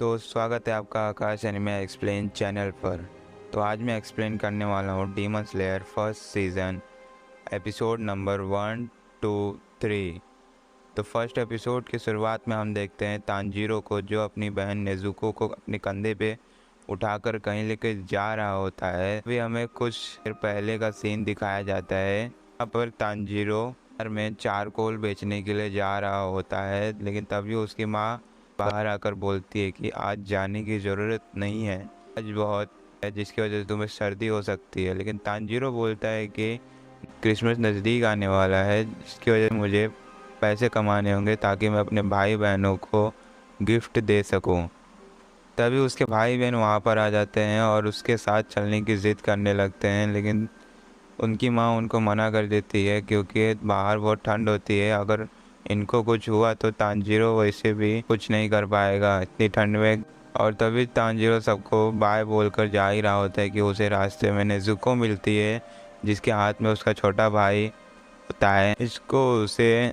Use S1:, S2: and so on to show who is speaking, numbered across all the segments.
S1: तो स्वागत है आपका आकाश एनिमे एक्सप्लेन चैनल पर। तो आज मैं एक्सप्लेन करने वाला हूँ demon slayer first season episode number 1, 2, 3। तो फर्स्ट एपिसोड की शुरुआत में हम देखते हैं तांजीरो को, जो अपनी बहन नेजुको को अपने कंधे पे उठाकर कहीं लेके जा रहा होता है। भी हमें कुछ देर पहले का सीन दिखाया जाता है। यहाँ पर तांजीरो घर में चारकोल बेचने के लिए जा रहा होता है, लेकिन तभी उसकी माँ बाहर आकर बोलती है कि आज जाने की ज़रूरत नहीं है, आज बहुत है जिसकी वजह से तुम्हें सर्दी हो सकती है। लेकिन तांजीरो बोलता है कि क्रिसमस नज़दीक आने वाला है, जिसकी वजह से मुझे पैसे कमाने होंगे ताकि मैं अपने भाई बहनों को गिफ्ट दे सकूं। तभी उसके भाई बहन वहाँ पर आ जाते हैं और उसके साथ चलने की ज़िद करने लगते हैं, लेकिन उनकी माँ उनको मना कर देती है क्योंकि बाहर बहुत ठंड होती है। अगर इनको कुछ हुआ तो तांजीरो वैसे भी कुछ नहीं कर पाएगा इतनी ठंड में। और तभी तांजीरो सबको बाय बोलकर जा ही रहा होता है कि उसे रास्ते में नेजुको मिलती है, जिसके हाथ में उसका छोटा भाई होता है। इसको उसे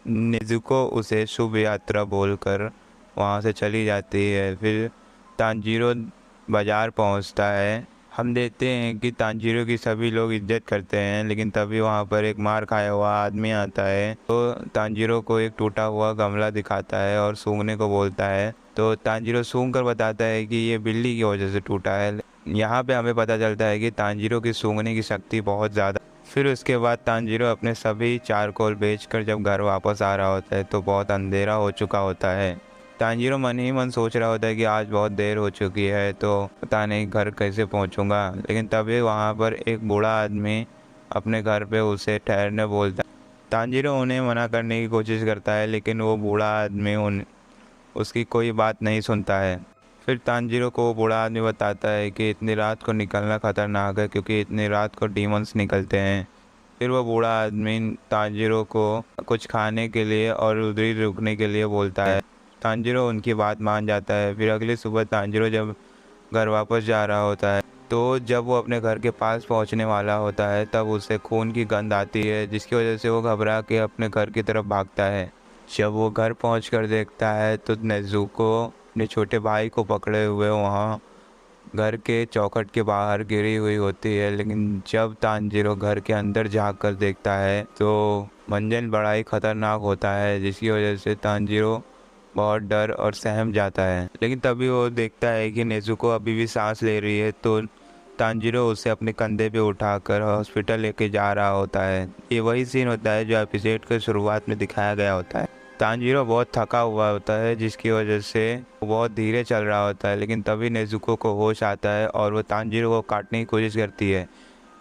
S1: नेजुको उसे शुभ यात्रा बोलकर वहाँ से चली जाती है। फिर तांजीरो बाज़ार पहुँचता है। हम देखते हैं कि तांजीरो की सभी लोग इज्जत करते हैं, लेकिन तभी वहाँ पर एक मार खाया हुआ आदमी आता है। तो तांजीरो को एक टूटा हुआ गमला दिखाता है और सूंघने को बोलता है। तो तांजीरो सूंघ कर बताता है कि ये बिल्ली की वजह से टूटा है। यहाँ पे हमें पता चलता है कि तांजीरो की सूंघने की शक्ति बहुत ज़्यादा। फिर उसके बाद तांजीरो अपने सभी चारकोल बेचकर जब घर वापस आ रहा होता है तो बहुत अंधेरा हो चुका होता है। तांजीरो मन ही मन सोच रहा होता है कि आज बहुत देर हो चुकी है, तो पता नहीं घर कैसे पहुंचूंगा। लेकिन तभी वहां पर एक बूढ़ा आदमी अपने घर पे उसे ठहरने बोलता है। तांजीरो उन्हें मना करने की कोशिश करता है, लेकिन वो बूढ़ा आदमी उसकी कोई बात नहीं सुनता है। फिर तांजीरो को वो बूढ़ा आदमी बताता है कि इतनी रात को निकलना खतरनाक है, क्योंकि इतनी रात को डीमंस निकलते हैं। फिर वो बूढ़ा आदमी तांजीरो को कुछ खाने के लिए और उधर ही रुकने के लिए बोलता है। तांजीरो उनकी बात मान जाता है। फिर अगली सुबह तांजीरो जब घर वापस जा रहा होता है, तो जब वो अपने घर के पास पहुंचने वाला होता है तब उसे खून की गंध आती है, जिसकी वजह से वो घबरा के अपने घर की तरफ भागता है। जब वो घर पहुंचकर देखता है तो नेजुको अपने छोटे भाई को पकड़े हुए वहाँ घर के चौखट के बाहर गिरी हुई होती है। लेकिन जब तांजीरो घर के अंदर झांक देखता है तो मंजन बड़ा ही खतरनाक होता है, जिसकी वजह से तांजीरो बहुत डर और सहम जाता है। लेकिन तभी वो देखता है कि नेजुको अभी भी सांस ले रही है, तो तांजीरो उसे अपने कंधे पे उठाकर हॉस्पिटल लेके जा रहा होता है। ये वही सीन होता है जो एपिसोड के शुरुआत में दिखाया गया होता है। तांजीरो बहुत थका हुआ होता है, जिसकी वजह से वो बहुत धीरे चल रहा होता है। लेकिन तभी नेजुको को होश आता है और वो तांजीरो को काटने की कोशिश करती है।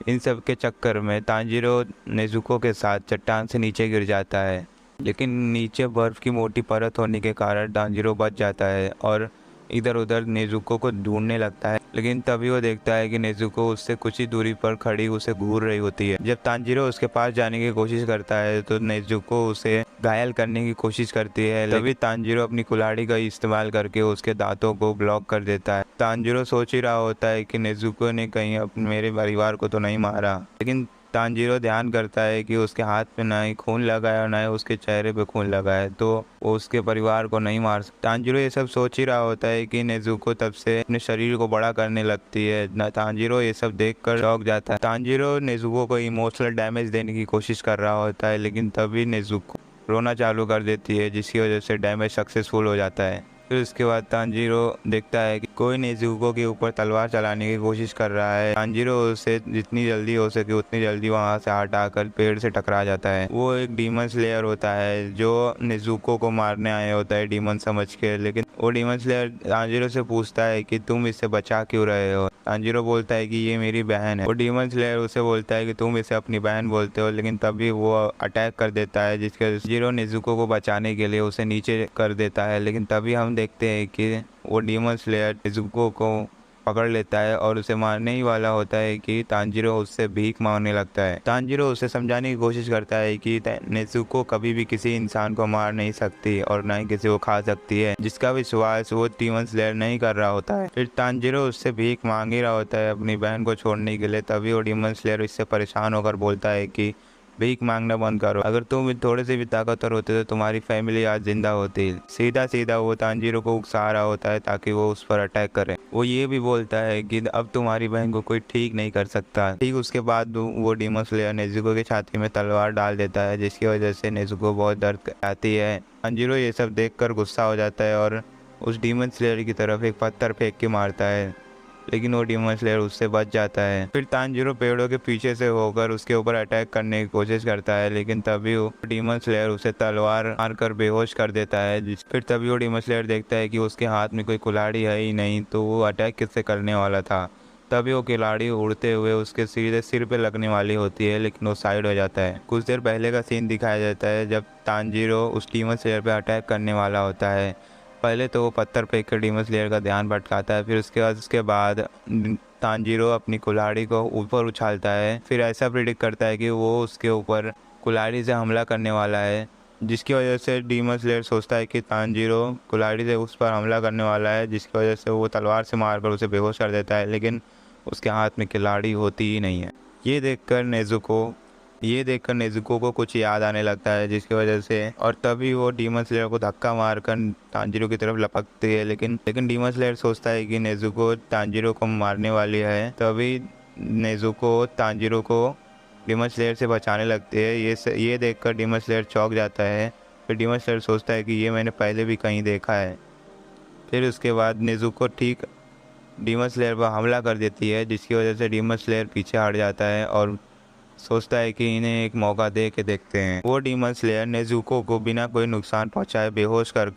S1: इन सब के चक्कर में तांजीरो नेजुको के साथ चट्टान से नीचे गिर जाता है, लेकिन नीचे बर्फ़ की मोटी परत होने के कारण तांजीरो बच जाता है और इधर उधर नेजुको को ढूंढने लगता है। लेकिन तभी वो देखता है कि नेजुको उससे कुछ ही दूरी पर खड़ी उसे घूर रही होती है। जब तांजीरो उसके पास जाने की कोशिश करता है तो नेजुको उसे घायल करने की कोशिश करती है। तभी तांजीरो अपनी कुल्हाड़ी का इस्तेमाल करके उसके दांतों को ब्लॉक कर देता है। तांजीरो सोच ही रहा होता है कि नेजुको ने कहीं मेरे परिवार को तो नहीं मारा, लेकिन तांजीरो ध्यान करता है कि उसके हाथ पे ना ही खून लगा है और ना ही उसके चेहरे पे खून लगा है, तो वो उसके परिवार को नहीं मार सकता। तांजीरो ये सब सोच ही रहा होता है कि नेजुको तब से अपने शरीर को बड़ा करने लगती है। ना तांजीरो ये सब देखकर चौंक जाता है। तांजीरो नेजुको को इमोशनल डैमेज देने की कोशिश कर रहा होता है, लेकिन तभी नेजुको रोना चालू कर देती है, जिसकी वजह से डैमेज सक्सेसफुल हो जाता है। फिर उसके बाद तांजीरो देखता है कि कोई नेजुको के ऊपर तलवार चलाने की कोशिश कर रहा है। तांजीरो उसे जितनी जल्दी हो सके उतनी जल्दी वहां से हटाकर पेड़ से टकरा जाता है। वो एक डीमन स्लेयर होता है जो नेजुको को मारने आया होता है डीमन समझ के। लेकिन वो डीमन स्लेयर तांजीरो से पूछता है कि तुम इससे बचा क्यों रहे हो। तांजीरो बोलता है कि ये मेरी बहन है। वो डीमन स्लेयर उसे बोलता है कि तुम इसे अपनी बहन बोलते हो, लेकिन तभी वो अटैक कर देता है, जिसके तांजीरो नेजुको को बचाने के लिए उसे नीचे कर देता है। लेकिन तभी हम देखते हैं कि वो डीमन स्लेयर नेजुको को पकड़ लेता है और उसे मारने ही वाला होता है कि तांजीरो उससे भीख मांगने लगता है। तांजीरो उसे समझाने की कोशिश करता है कि नेजुको कभी भी किसी इंसान को मार नहीं सकती और ना ही किसी को खा सकती है, जिसका विश्वास वो डीमन स्लेयर नहीं कर रहा होता है। फिर तांजीरो उससे भीख मांग ही रहा होता है अपनी बहन को छोड़ने के लिए। तभी वो डीमन स्लेयर इससे परेशान होकर बोलता है कि भीख मांगना बंद करो। अगर तुम थोड़े से भी ताकतवर होते तो तुम्हारी फैमिली आज जिंदा होती। सीधा सीधा वो तांजीरो को उकसा रहा होता है ताकि वो उस पर अटैक करे। वो ये भी बोलता है कि अब तुम्हारी बहन को कोई ठीक नहीं कर सकता। ठीक उसके बाद वो डीमन स्लेयर नेजुको की छाती में तलवार डाल देता है, जिसकी वजह से नेजुको बहुत दर्द आती है। तांजीरो ये सब देखकर गुस्सा हो जाता है और उस डीमन स्लेयर की तरफ एक पत्थर फेंक के मारता है, लेकिन वो डीमन स्लेयर उससे बच जाता है। फिर तांजीरो पेड़ों के पीछे से होकर उसके ऊपर अटैक करने की कोशिश करता है, लेकिन तभी वो डीमन स्लेयर उसे तलवार मारकर बेहोश कर देता है। फिर तभी वो डीमन स्लेयर देखता है कि उसके हाथ में कोई कुल्हाड़ी है ही नहीं, तो वो अटैक किससे करने वाला था। तभी वो खिलाड़ी उड़ते हुए उसके सीधे सिर पे लगने वाली होती है, लेकिन वो साइड हो जाता है। कुछ देर पहले का सीन दिखाया जाता है जब तांजीरो उस डीमन स्लेयर पे अटैक करने वाला होता है। पहले तो वो पत्थर फेंक कर डीमन स्लेयर का ध्यान भटकाता है, फिर उसके बाद तांजीरो अपनी कुल्हाड़ी को ऊपर उछालता है। फिर ऐसा प्रिडिक्ट करता है कि वो उसके ऊपर कुल्हाड़ी से हमला करने वाला है, जिसकी वजह से डीमन स्लेयर सोचता है कि तांजीरो कुल्हाड़ी से उस पर हमला करने वाला है, जिसकी वजह से वो तलवार से मारकर उसे बेहोश कर देता है, लेकिन उसके हाथ में कुल्हाड़ी होती ही नहीं है। ये देखकर नेजुको को कुछ याद आने लगता है, जिसकी वजह से और तभी वो डीमन स्लेयर को धक्का मारकर तांजीरो की तरफ लपकती है, लेकिन डीमन स्लेयर सोचता है कि नेजुको तांजीरो को मारने वाली है। तभी नेजुको तांजीरो को डीमन स्लेयर से बचाने लगती है। ये देखकर डीमन स्लेयर चौंक जाता है। फिर डीमन स्लेयर सोचता है कि ये मैंने पहले भी कहीं देखा है। फिर उसके बाद नेजुको ठीक डीमन स्लेयर पर हमला कर देती है, जिसकी वजह से डीमन स्लेयर पीछे हट जाता है और सोचता है कि इन्हें एक मौका दे के देखते हैं। वो डीमन स्लेयर नेजुको को बिना कोई नुकसान पहुंचाए बेहोश कर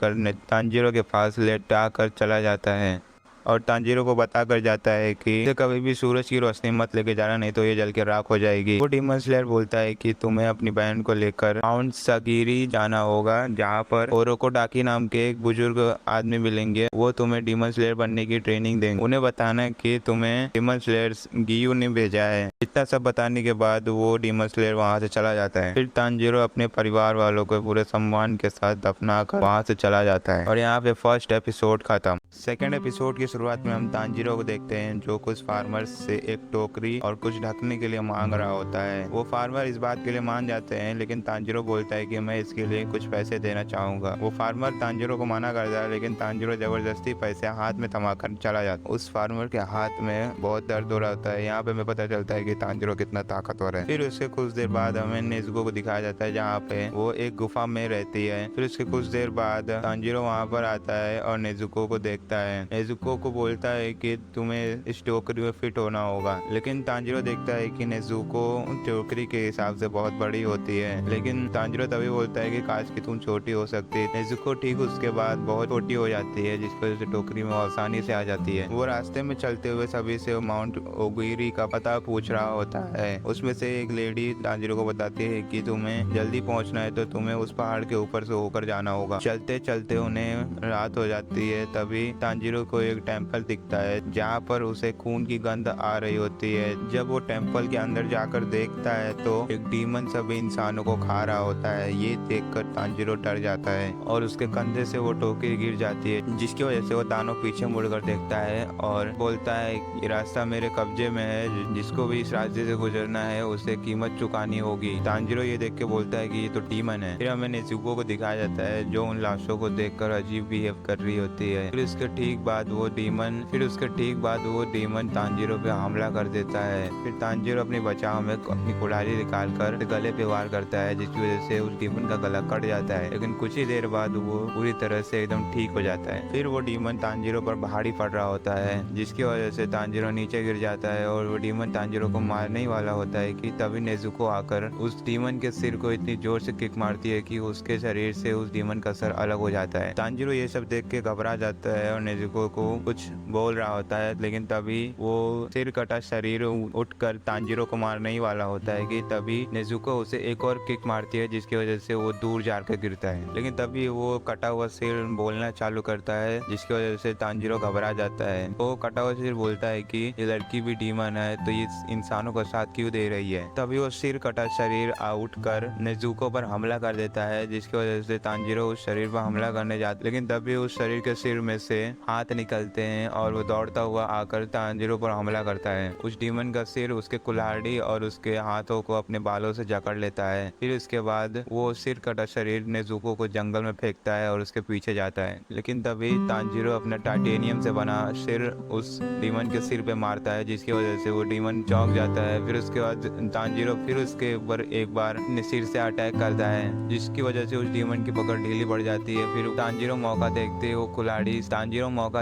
S1: तांजीरो के पास लेटा कर चला जाता है और तांजीरो को बता कर जाता है कि इसे कभी भी सूरज की रोशनी मत लेके जाना, नहीं तो ये जल के राख हो जाएगी। वो डीमन स्लेयर बोलता है कि तुम्हें अपनी बहन को लेकर माउंट सागिरी जाना होगा, जहाँ पर ओरोकोडाकी नाम के एक बुजुर्ग आदमी मिलेंगे। वो तुम्हें डीमन स्लेयर बनने की ट्रेनिंग देंगे। उन्हें बताना कि तुम्हें डीमन स्लेयर गियू ने भेजा है। इतना सब बताने के बाद वो डीमन स्लेयर वहाँ से चला जाता है। फिर तांजीरो अपने परिवार वालों को पूरे सम्मान के साथ दफना कर वहाँ से चला जाता है और यहाँ पे फर्स्ट एपिसोड खत्म। सेकेंड एपिसोड की शुरुआत में हम तांजीरो को देखते हैं, जो कुछ फार्मर्स से एक टोकरी और कुछ ढकने के लिए मांग रहा होता है। वो फार्मर इस बात के लिए मान जाते हैं, लेकिन तांजीरो बोलता है कि मैं इसके लिए कुछ पैसे देना चाहूंगा। वो फार्मर तांजीरो को मना करता है, लेकिन तांजीरो जबरदस्ती पैसे हाथ में थमा कर चला जाता है। उस फार्मर के हाथ में बहुत दर्द हो रहा होता है। यहाँ पे हमें पता चलता है कि तांजीरो कितना ताकतवर है। फिर उसके कुछ देर बाद हमें नेजुको को दिखाया जाता है, जहाँ पे वो एक गुफा में रहती है। फिर उसके कुछ देर बाद तांजीरो वहाँ पर आता है और नेजुको को देखता है। नेजुको को बोलता है कि तुम्हें इस टोकरी में फिट होना होगा, लेकिन तांजीरो देखता है कि नेजुको टोकरी के हिसाब से बहुत बड़ी होती है। लेकिन तांजीरो तभी बोलता है कि काश कि तुम छोटी हो सकती। नेजुको ठीक उसके बाद बहुत छोटी हो जाती है, जिसकी वजह से टोकरी में आसानी से आ जाती है। वो रास्ते में चलते हुए सभी से माउंट ओगिरी का पता पूछ रहा होता है। उसमें से एक लेडी तांजीरो को बताती है कि तुम्हें जल्दी पहुंचना है तो तुम्हें उस पहाड़ के ऊपर से होकर जाना होगा। चलते चलते उन्हें रात हो जाती है। तभी तांजीरो को एक टेंपल दिखता है, जहाँ पर उसे खून की गंध आ रही होती है। जब वो टेंपल के अंदर जाकर देखता है तो एक डीमन सभी इंसानों को खा रहा होता है। ये देखकर तांजीरो डर जाता है और उसके कंधे से वो टोकरी गिर जाती है, जिसकी वजह से वो दानव पीछे मुड़कर देखता है और बोलता है ये रास्ता मेरे कब्जे में है, जिसको भी इस रास्ते से गुजरना है उसे कीमत चुकानी होगी। तांजीरो ये देख के बोलता है कि ये तो डीमन है। फिर हमें नेजुको को दिखाया जाता है, जो उन लाशों को देखकर अजीब बिहेव कर रही होती है। फिर उसके ठीक बाद वो डीमन तांजीरो पे हमला कर देता है। फिर तांजीरो अपनी बचाव में अपनी कुल्हाड़ी निकालकर गले पे वार करता है, जिसकी वजह से उस डीमन का गला कट जाता है। लेकिन कुछ ही देर बाद वो पूरी तरह से एकदम ठीक हो जाता है। फिर वो डीमन तांजीरो पर भारी पड़ रहा होता है, जिसकी वजह से तांजीरो नीचे गिर जाता है और वो डीमन तांजीरो को मारने ही वाला होता है कि तभी नेजुको आकर उस डीमन के सिर को इतनी जोर से किक मारती है कि उसके शरीर से उस डीमन का सर अलग हो जाता है। तांजीरो ये सब देख के घबरा जाता है और नेजुको को कुछ बोल रहा होता है, लेकिन तभी वो सिर कटा शरीर उठकर तांजीरो को मारने ही वाला होता है कि तभी नेजुको उसे एक और किक मारती है, जिसकी वजह से वो दूर जाकर गिरता है। लेकिन तभी वो कटा हुआ सिर बोलना चालू करता है, जिसकी वजह से तांजीरो घबरा जाता है। वो कटा हुआ सिर बोलता है कि ये लड़की भी डीमन है, तो ये इंसानों का साथ क्यों दे रही है। तभी वो सिर कटा शरीर उठकर नेजुको पर हमला कर देता है, जिसकी वजह से तांजीरो उस शरीर पर हमला करने जाता है। लेकिन तभी उस शरीर के सिर में से हाथ निकलते हैं और वो दौड़ता हुआ आकर तांजीरो पर हमला करता है। उस डीमन का सिर उसके कुल्हाड़ी और उसके हाथों को अपने बालों से जकड़ लेता है। फिर उसके बाद वो सिर कटा शरीर नेजुको को जंगल में फेंकता है और उसके पीछे जाता है। लेकिन तभी तांजीरो अपना टाइटेनियम से बना सिर उस डीमन के सिर पे मारता है, जिसकी वजह से वो डीमन चौंक जाता है। फिर उसके बाद तांजीरो फिर उसके ऊपर एक बार अपने सिर से अटैक करता है, जिसकी वजह से उस डीमन की पकड़ ढीली पड़ जाती है। फिर तांजीरो मौका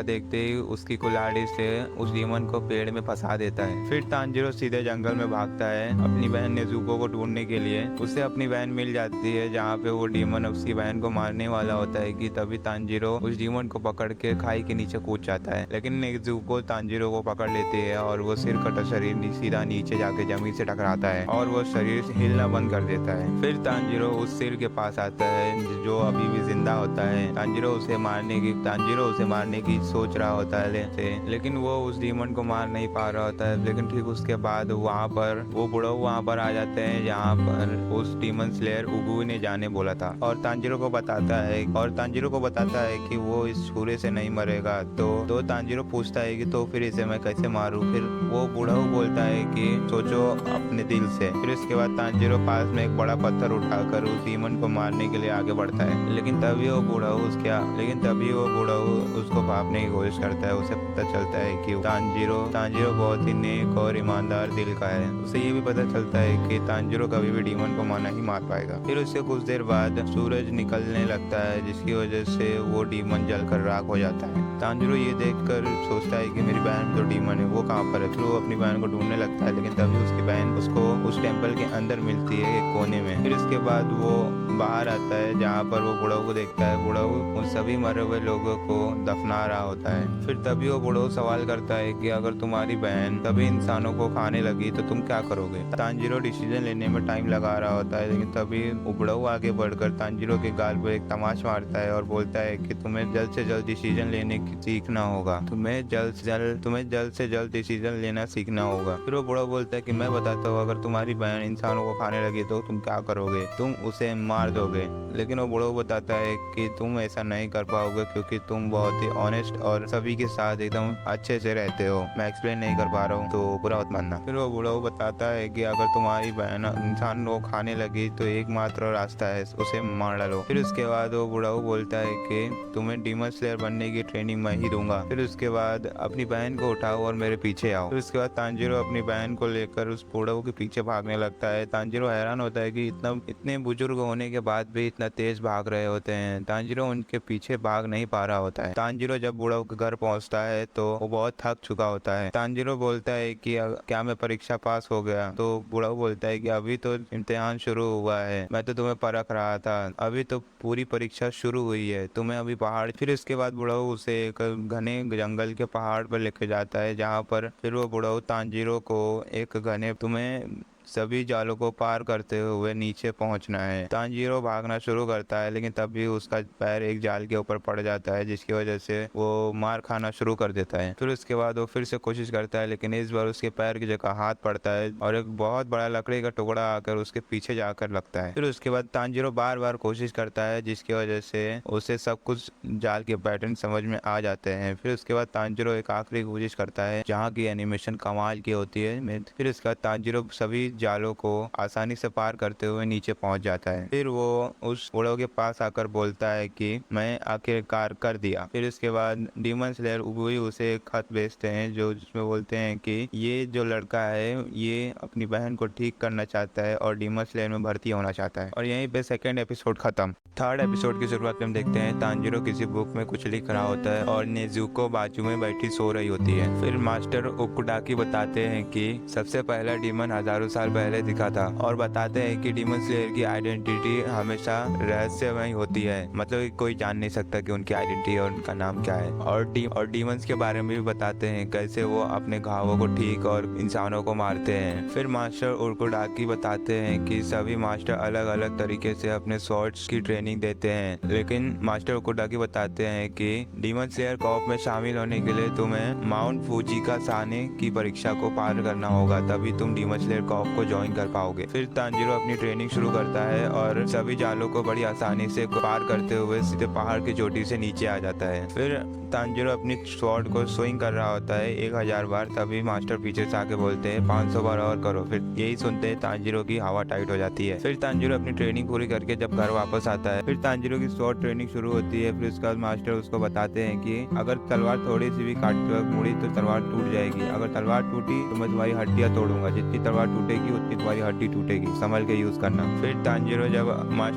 S1: देखते ही उसकी कुल्हाड़ी से उस डीमन को पेड़ में फंसा देता है। फिर तांजीरो सीधे जंगल में भागता है अपनी बहन नेजुको को ढूंढने के लिए। उसे अपनी बहन मिल जाती है जहाँ पे वो डीमन उसकी बहन को मारने वाला होता है कि तभी तांजीरो उस डीमन को पकड़ के खाई के नीचे कूद जाता है। लेकिन नेजुको तांजीरो को पकड़ लेती है और वो सिर कटा शरीर सीधा नीचे जाके जमीन से टकराता है और वो शरीर हिलना बंद कर देता है। फिर तांजीरो उस सिर के पास आता है जो अभी भी जिंदा होता है। तांजीरो उसे मारने की सोच रहा होता है लेकिन वो उस डीमन को मार नहीं पा रहा होता है। लेकिन ठीक उसके बाद वहाँ पर वो बुढ़ऊ वहाँ पर आ जाते हैं जहाँ पर उस डीमन स्लेयर उगुई ने जाने बोला था और तांजीरो को बताता है कि वो इस छुरे से नहीं मरेगा। तो तांजीरो पूछता है कि तो फिर इसे मैं कैसे मारूं। फिर वो बुढ़ऊ बोलता है कि सोचो अपने दिल से। फिर इसके बाद तांजीरो पास में एक बड़ा पत्थर उठाकर उस डीमन को मारने के लिए आगे बढ़ता है। लेकिन तभी वो बुढ़ऊ उसको भापने की कोशिश करता है। उसे पता चलता है कि तांजीरो बहुत ही नेक और ईमानदार दिल का है। उसे ये भी पता चलता है कि तांजीरो कभी भी डीमन को नहीं मार पाएगा। फिर उससे कुछ देर बाद सूरज निकलने लगता है, जिसकी वजह से वो डीमन जलकर राख हो जाता है। तांजीरो ये देखकर सोचता है कि मेरी बहन तो डीमन है, वो कहाँ पर है। फिर वो अपनी बहन को ढूंढने लगता है, लेकिन तभी उसकी बहन उसको उस टेम्पल के अंदर मिलती है एक कोने में। फिर इसके बाद वो बाहर आता है जहाँ पर वो बुढ़ऊ को देखता है। बुढ़ऊ उन सभी मरे हुए लोगों को दफना रहा होता है। फिर तभी वो बुढ़ऊ सवाल करता है कि अगर तुम्हारी बहन सभी इंसानों को खाने लगी तो तुम क्या करोगे। तांजीरो डिसीजन लेने में टाइम लगा रहा होता है, लेकिन तभी वो बुढ़ऊ आगे बढ़कर तांजीरो के गाल पर एक तमाच मारता है और बोलता है कि तुम्हें जल्द से जल्द डिसीजन लेने की सीखना होगा। तुम्हें जल्द से जल्द डिसीजन लेना सीखना होगा। फिर वो बुढ़ऊ बोलता है कि मैं बताता हूँ, अगर तुम्हारी बहन इंसानों को खाने लगी तो तुम क्या करोगे, तुम उसे मार दोगे। लेकिन वो बुढ़ऊ बताता है कि तुम ऐसा नहीं कर पाओगे क्योंकि तुम बहुत ही ऑनेस्ट और सभी के साथ एकदम अच्छे से रहते हो। मैं एक्सप्लेन नहीं कर पा रहा हूँ तो बुरा मत मानना। फिर वो बुढ़ऊ बताता है कि अगर तुम्हारी बहन इंसान को खाने लगी तो एकमात्र रास्ता है, उसे मार डालो। फिर उसके बाद वो बुढ़ऊ बोलता है कि तुम्हें डीमन स्लेयर बनने की ट्रेनिंग मैं ही दूंगा। फिर उसके बाद अपनी बहन को उठाओ और मेरे पीछे आओ। फिर उसके बाद तांजीरो अपनी बहन को लेकर उस बुढ़ऊ के पीछे भागने लगता है। तांजीरो हैरान होता है कि इतने बुजुर्ग होने के बाद भी इतना तेज भाग रहे होते हैं। तांजीरो उनके पीछे भाग नहीं पा रहा होता है। तांजीरो जब बुढ़ऊ के घर पहुंचता है तो वो बहुत थक चुका होता है। तांजीरो बोलता है कि क्या मैं परीक्षा पास हो गया। तो बुढ़ऊ बोलता है कि अभी तो इम्तिहान शुरू हुआ है, मैं तो तुम्हें परख रहा था, अभी तो पूरी परीक्षा शुरू हुई है, तुम्हें अभी पहाड़। फिर इसके बाद बुढ़ऊ उसे एक घने जंगल के पहाड़ पर लेके जाता है जहाँ पर फिर वो बुढ़ऊ तांजीरो को एक घने तुम्हें सभी जालों को पार करते हुए नीचे पहुंचना है। तांजीरो भागना शुरू करता है, लेकिन तब भी उसका पैर एक जाल के ऊपर पड़ जाता है, जिसकी वजह से वो मार खाना शुरू कर देता है। फिर उसके बाद वो फिर से कोशिश करता है, लेकिन इस बार उसके पैर की जगह हाथ पड़ता है और एक बहुत बड़ा लकड़ी का टुकड़ा आकर उसके पीछे जाकर लगता है। फिर उसके बाद तांजीरो बार बार कोशिश करता है, जिसकी वजह से उसे सब कुछ जाल के पैटर्न समझ में आ जाते हैं। फिर उसके बाद तांजीरो एक आखिरी कोशिश करता है जहाँ की एनिमेशन कमाल की होती है। फिर उसके बाद तांजीरो सभी जालों को आसानी से पार करते हुए नीचे पहुंच जाता है। फिर वो उस बुढ़ऊ के पास आकर बोलता है कि मैं आखिरकार कर दिया। फिर इसके बाद डीमन स्लेयर उगुई उसे एक खत भेजते हैं जो जिसमें बोलते हैं कि ये जो लड़का है ये अपनी बहन को ठीक करना चाहता है और डीमन स्लेयर में भर्ती होना चाहता है। और यहीं पे सेकेंड एपिसोड खत्म। थर्ड एपिसोड की शुरुआत में हम देखते हैं तांजीरो किसी बुक में कुछ लिख रहा होता है और नेजुको बाजू में बैठी सो रही होती है। फिर मास्टर ओकुडाकी बताते हैं कि सबसे पहला डीमन हजारों साल पहले दिखा था और बताते हैं कि डीमन स्लेयर की आइडेंटिटी हमेशा रहस्यमय होती है, मतलब कोई जान नहीं सकता कि उनकी आइडेंटिटी और उनका नाम क्या है। और डीमंस के बारे में भी बताते हैं कैसे वो अपने घावों को ठीक और इंसानों को मारते हैं। फिर मास्टर ओकुडाकी बताते हैं कि सभी मास्टर अलग अलग तरीके से अपने स्वॉर्ड्स की ट्रेनिंग ट्रेनिंग देते हैं, लेकिन मास्टर ओकुटाकी बताते हैं कि डीमन स्लेयर कॉर्प में शामिल होने के लिए तुम्हें माउंट फूजी का साने की परीक्षा को पार करना होगा, तभी तुम डीमन स्लेयर कॉर्प को ज्वाइन कर पाओगे। फिर तांजीरो अपनी ट्रेनिंग शुरू करता है और सभी जालों को बड़ी आसानी से पार करते हुए सीधे पहाड़ की चोटी से नीचे आ जाता है। फिर तांजीरो अपनी स्वॉर्ड को स्विंग कर रहा होता है 1000 बार, तभी मास्टर पीछे से आके बोलते हैं 500 बार और करो। फिर यही सुनते हैं तांजीरो की हवा टाइट हो जाती है। फिर तांजीरो अपनी ट्रेनिंग पूरी करके जब घर वापस आता है, फिर तांजीरो की स्वॉर्ड ट्रेनिंग शुरू होती है। फिर उसके बाद मास्टर उसको बताते हैं कि अगर तलवार थोड़ी सी भी काट मुड़ी तो तलवार टूट जाएगी, अगर तलवार टूटी तो मैं तुम्हारी हड्डियां तोड़ूंगा, जितनी तलवार टूटेगी उतनी तुम्हारी हड्डी टूटेगी, संभल के यूज करना। फिर तांजीरो जब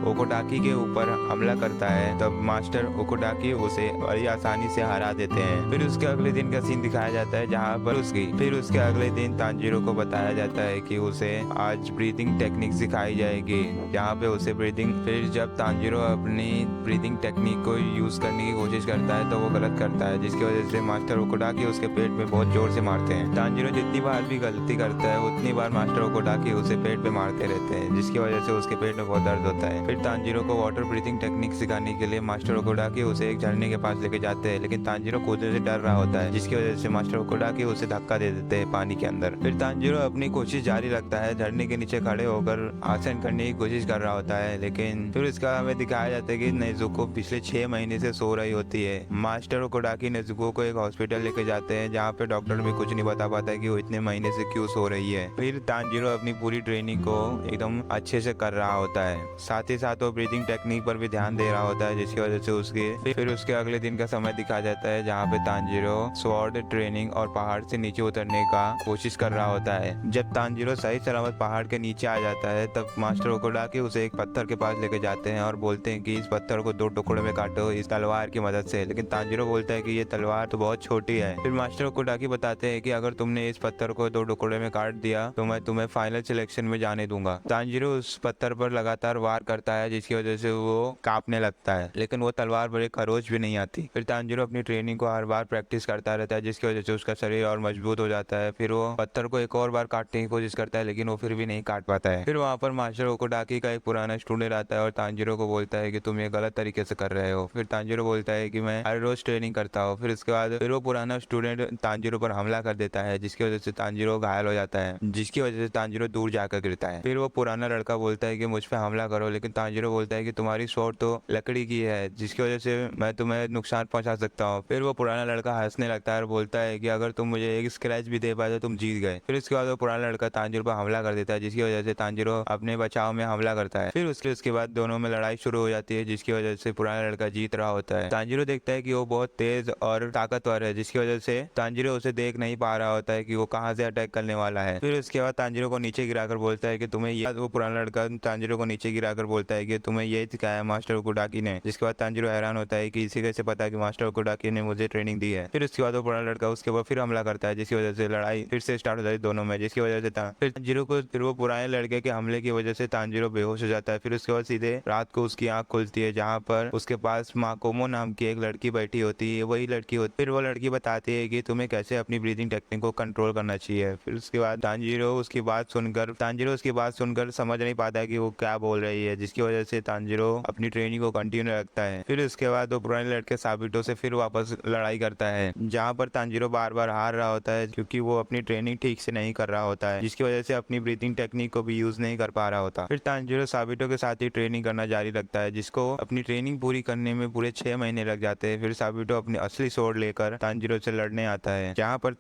S1: ओकुटाकी के ऊपर हमला करता है तब मास्टर ओकुटाकी उसे बड़ी आसानी से हरा देते हैं। फिर उसके अगले दिन का सीन दिखाया जाता है जहाँ पर फिर उसके अगले दिन तांजीरो को बताया जाता है कि उसे आज ब्रीदिंग टेक्निक सिखाई जाएगी, जहाँ पे उसे ब्रीदिंग। फिर जब तांजीरो अपनी ब्रीदिंग टेक्निक को यूज करने की कोशिश करता है तो वो गलत करता है, जिसकी वजह से मास्टर ओकुटाकी उसके पेट में बहुत जोर से मारते हैं। तांजीरो जितनी बार भी गलती करता है उतनी बार मास्टर ओकुटाकी उसे पेट पे मारते रहते हैं, जिसकी वजह से उसके पेट में बहुत दर्द होता है। फिर तांजीरो को वाटर ब्रीथिंग टेक्निक सिखाने के लिए मास्टर ओकुटाकी उसे एक झरने के पास लेके जाते हैं, लेकिन तांजीरो कूदने से डर रहा होता है, जिसकी वजह से मास्टर ओकुटाकी उसे धक्का दे देते हैं पानी के अंदर। फिर तांजीरो अपनी कोशिश जारी रखता है, झरने के नीचे खड़े होकर आसन करने की कोशिश कर रहा होता है, लेकिन फिर उसका हमें दिखाया जाता है कि नेजुको पिछले 6 महीने से सो रही होती है। मास्टर ओकुटाकी नेजुको को एक हॉस्पिटल लेके जाते हैं, जहाँ पे डॉक्टर भी कुछ नहीं बता पाता है कि वो इतने महीने से क्यों सो रही है। फिर तांजीरो अपनी पूरी ट्रेनिंग को एकदम अच्छे से कर रहा होता है, साथ ही साथ वो ब्रीथिंग टेक्निक पर भी ध्यान दे रहा होता है, जिसकी वजह से फिर उसके अगले दिन का समय दिखाया जाता है जहाँ पे तांजीरो स्वॉर्ड ट्रेनिंग और पहाड़ से नीचे उतरने का कोशिश कर रहा होता है। जब तांजीरो सही सलामत पहाड़ के नीचे आ जाता है तब मास्टर ओकुटाकी उसे एक पत्थर के पास लेके जाते हैं और बोलते हैं कि इस पत्थर को 2 टुकड़ों में काटो इस तलवार की मदद से, लेकिन तांजीरो बोलता है कि ये तलवार तो बहुत छोटी है। फिर मास्टर ओकुटाकी बताते हैं कि अगर तुमने इस पत्थर को 2 टुकड़े में काट दिया तो मैं तुम्हें फाइनल सिलेक्शन में जाने दूंगा। तांजीरो उस पत्थर पर लगातार वार करता है, जिसकी वजह से वो कांपने लगता है, लेकिन वो तलवार पर एक खरोच भी नहीं आती। फिर तांजीरो अपनी ट्रेनिंग को हर बार प्रैक्टिस करता रहता है, जिसकी वजह से उसका शरीर और मजबूत हो जाता है। फिर वो पत्थर को एक और बार काटने की कोशिश करता है, लेकिन वो फिर भी नहीं काट पाता है। फिर वहाँ पर मास्टर ओकुटाकी का एक पुराना स्टूडेंट आता है और तांजीरो को बोलता है कि तुम ये गलत तरीके से कर रहे हो। फिर तांजीरो बोलता है कि मैं हर रोज ट्रेनिंग करता हूँ। फिर उसके बाद फिर वो पुराना स्टूडेंट तांजीरो पर हमला कर देता है, जिसकी वजह से तांजीरो घायल हो जाता है, जिसकी वजह से तांजीरो दूर जाकर गिरता है। फिर वो पुराना लड़का बोलता है कि मुझ पे हमला करो, लेकिन तांजीरो बोलता है कि तुम्हारी स्वॉर्ड तो लकड़ी की है, जिसकी वजह से मैं तुम्हें नुकसान पहुंचा सकता हूँ। फिर वो पुराना लड़का हंसने लगता है और बोलता है कि अगर तुम मुझे एक स्क्रैच भी दे पाए तो तुम जीत गए। फिर उसके बाद वो पुराना लड़का तांजीरो पर हमला कर देता है, जिसकी वजह से तांजीरो अपने बचाव में हमला करता है। फिर उसके बाद दोनों में लड़ाई शुरू हो जाती है, जिसकी वजह से पुराना लड़का जीत रहा होता है। तांजीरो देखता है कि वो बहुत तेज और ताकतवर है, जिसकी वजह से तांजीरो उसे देख नहीं पा रहा होता है कि वो कहाँ से अटैक करने वाला है। फिर उसके बाद तांजीरो को नीचे गिराकर बोलता है कि तुम्हें ये वो पुराना लड़का तांजीरो को नीचे गिराकर बोलता है कि तुम्हें ये सिखाया मास्टर ओकुटाकी ने, जिसके बाद तांजीरो हैरान होता है कि इसी कैसे पता है कि मास्टर ओकुटाकी ने मुझे ट्रेनिंग दी है। फिर उसके बाद वो पुराना लड़का उसके ऊपर फिर हमला करता है, जिसकी वजह से लड़ाई फिर से स्टार्ट हो जाती है दोनों में, जिसकी वजह से फिर तांजीरो को फिर वो पुराने लड़के के हमले की वजह से तांजीरो बेहोश हो जाता है। फिर उसके बाद सीधे रात को उसकी आंख खुलती है, जहाँ पर उसके पास माकोमो नाम की एक लड़की बैठी होती है, वही लड़की होती। फिर वो लड़की बताती है कि तुम्हें कैसे अपनी ब्रीदिंग टेक्निक को कंट्रोल करना चाहिए। फिर उसके बाद तांजीरो उसकी बात सुनकर समझ नहीं पाता है कि वो क्या बोल रही है, जिसकी वजह से तांजीरो अपनी ट्रेनिंग को कंटिन्यू रखता है। फिर उसके बाद वो पुराने लड़के साबिटो से फिर वापस लड़ाई करता है, जहाँ पर तांजीरो बार बार हार रहा होता है क्योंकि वो अपनी ट्रेनिंग ठीक से नहीं कर रहा होता है, जिसकी वजह से अपनी ब्रीथिंग टेक्निक को भी यूज नहीं कर पा रहा होता। फिर तांजीरो साबिटो के साथ ही ट्रेनिंग करना जारी रखता है, जिसको अपनी ट्रेनिंग पूरी करने में पूरे 6 महीने लग जाते हैं। फिर साबिटो अपनी असली स्वॉर्ड लेकर तांजीरो से लड़ने आता है, जहाँ पर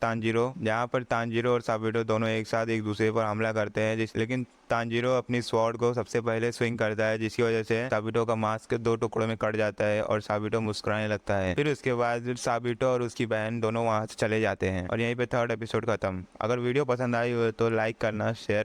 S1: तांजीरो और साबिटो दोनों एक साथ एक दूसरे पर हमला करते हैं, लेकिन तांजीरो अपनी स्वॉर्ड को सबसे पहले स्विंग करता है, जिसकी वजह से साबिटो का मास्क 2 टुकड़ों में कट जाता है और साबिटो मुस्कुराने लगता है। फिर उसके बाद साबिटो और उसकी बहन दोनों वहां से चले जाते हैं और यहीं पे 3rd एपिसोड खत्म। अगर वीडियो पसंद आई हो तो लाइक करना, शेयर